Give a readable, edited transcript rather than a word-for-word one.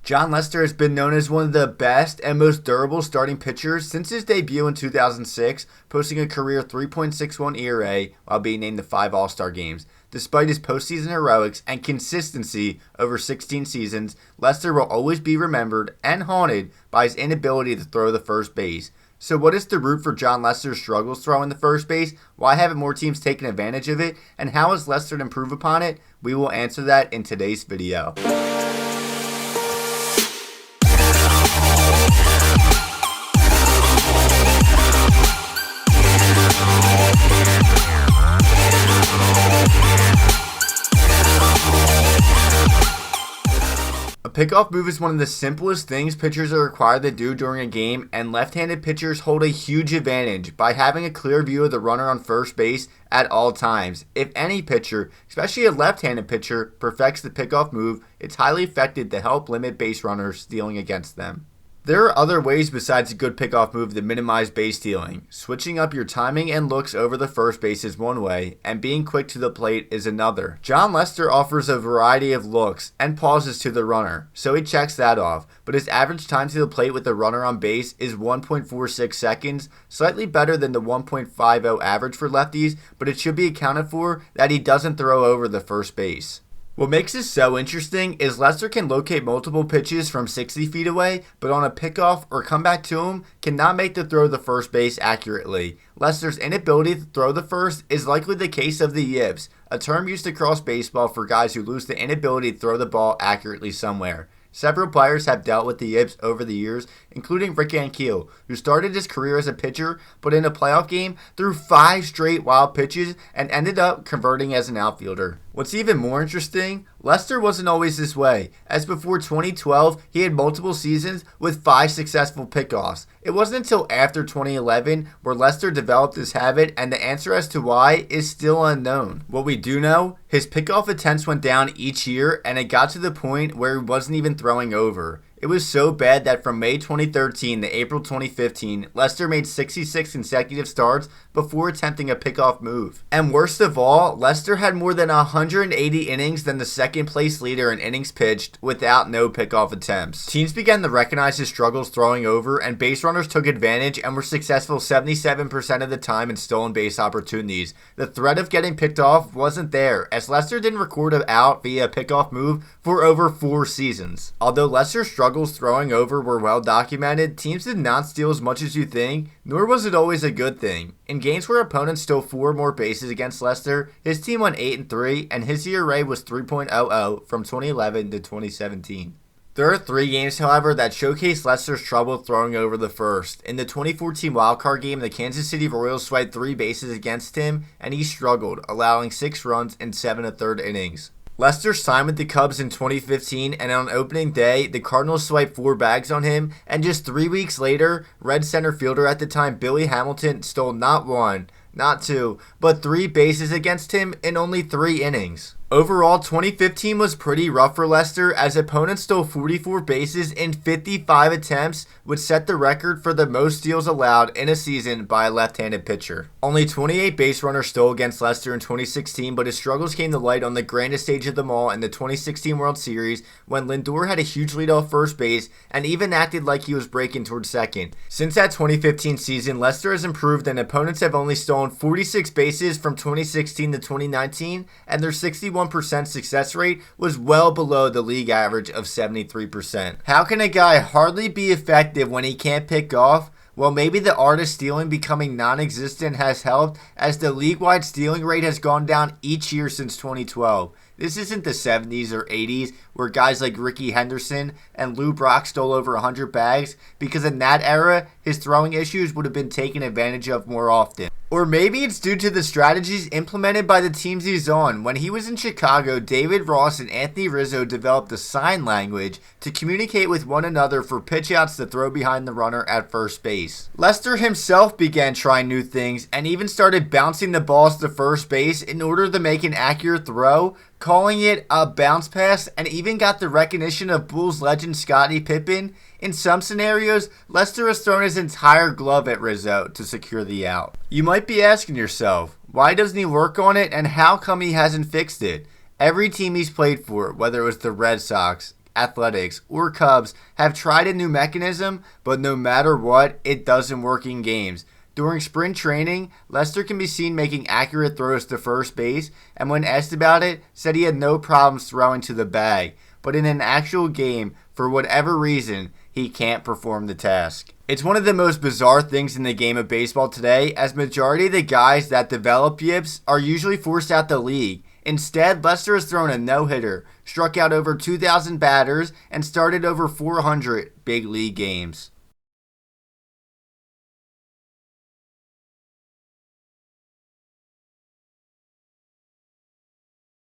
Jon Lester has been known as one of the best and most durable starting pitchers since his debut in 2006, posting a career 3.61 ERA while being named to 5 All-Star games. Despite his postseason heroics and consistency over 16 seasons, Lester will always be remembered and haunted by his inability to throw the first base. So what is the root for Jon Lester's struggles throwing the first base? Why haven't more teams taken advantage of it? And how has Lester to improve upon it? We will answer that in today's video. A pickoff move is one of the simplest things pitchers are required to do during a game, and left-handed pitchers hold a huge advantage by having a clear view of the runner on first base at all times. If any pitcher, especially a left-handed pitcher, perfects the pickoff move, it's highly effective to help limit base runners stealing against them. There are other ways besides a good pickoff move to minimize base stealing. Switching up your timing and looks over the first base is one way, and being quick to the plate is another. Jon Lester offers a variety of looks and pauses to the runner, so he checks that off, but his average time to the plate with the runner on base is 1.46 seconds, slightly better than the 1.50 average for lefties, but it should be accounted for that he doesn't throw over the first base. What makes this so interesting is Lester can locate multiple pitches from 60 feet away, but on a pickoff or come back to him, cannot make the throw to first base accurately. Lester's inability to throw the first is likely the case of the yips, a term used across baseball for guys who lose the inability to throw the ball accurately somewhere. Several players have dealt with the yips over the years, including Rick Ankiel, who started his career as a pitcher, but in a playoff game threw 5 straight wild pitches and ended up converting as an outfielder. What's even more interesting, Lester wasn't always this way, as before 2012, he had multiple seasons with 5 successful pickoffs. It wasn't until after 2011 where Lester developed this habit, and the answer as to why is still unknown. What we do know, his pickoff attempts went down each year, and it got to the point where he wasn't even throwing over. It was so bad that from May 2013 to April 2015, Lester made 66 consecutive starts before attempting a pickoff move. And worst of all, Lester had more than 180 innings than the second place leader in innings pitched without no pickoff attempts. Teams began to recognize his struggles throwing over, and base runners took advantage and were successful 77% of the time in stolen base opportunities. The threat of getting picked off wasn't there, as Lester didn't record an out via a pickoff move for over 4 seasons. Although Lester's struggles throwing over were well documented, teams did not steal as much as you think, nor was it always a good thing. In games where opponents stole 4 more bases against Lester, his team went 8-3, and his ERA was 3.00 from 2011 to 2017. There are 3 games, however, that showcase Lester's trouble throwing over the first. In the 2014 wildcard game, the Kansas City Royals swiped 3 bases against him, and he struggled, allowing 6 runs in 7 1/3 innings. Lester signed with the Cubs in 2015, and on opening day, the Cardinals swiped 4 bags on him, and just 3 weeks later, Red center fielder at the time Billy Hamilton stole not 1, not 2, but 3 bases against him in only 3 innings. Overall, 2015 was pretty rough for Lester, as opponents stole 44 bases in 55 attempts, which set the record for the most steals allowed in a season by a left-handed pitcher. Only 28 base runners stole against Lester in 2016, but his struggles came to light on the grandest stage of them all in the 2016 World Series, when Lindor had a huge lead off first base and even acted like he was breaking towards second. Since that 2015 season, Lester has improved, and opponents have only stolen 46 bases from 2016 to 2019, and their 61% success rate was well below the league average of 73%. How can a guy hardly be effective when he can't pick off? Well, maybe the art of stealing becoming non-existent has helped, as the league-wide stealing rate has gone down each year since 2012. This isn't the 70s or 80s where guys like Ricky Henderson and Lou Brock stole over 100 bags, because in that era, his throwing issues would have been taken advantage of more often. Or maybe it's due to the strategies implemented by the teams he's on. When he was in Chicago, David Ross and Anthony Rizzo developed a sign language to communicate with one another for pitchouts to throw behind the runner at first base. Lester himself began trying new things and even started bouncing the balls to first base in order to make an accurate throw, calling it a bounce pass, and even got the recognition of Bulls legend Scottie Pippen. In some scenarios, Lester has thrown his entire glove at Rizzo to secure the out. You might be asking yourself, why doesn't he work on it, and how come he hasn't fixed it? Every team he's played for, whether it was the Red Sox, Athletics, or Cubs have tried a new mechanism, but no matter what, it doesn't work in games. During spring training, Lester can be seen making accurate throws to first base, and when asked about it, said he had no problems throwing to the bag. But in an actual game, for whatever reason, he can't perform the task. It's one of the most bizarre things in the game of baseball today, as majority of the guys that develop yips are usually forced out the league. Instead, Lester has thrown a no-hitter, struck out over 2,000 batters, and started over 400 big league games.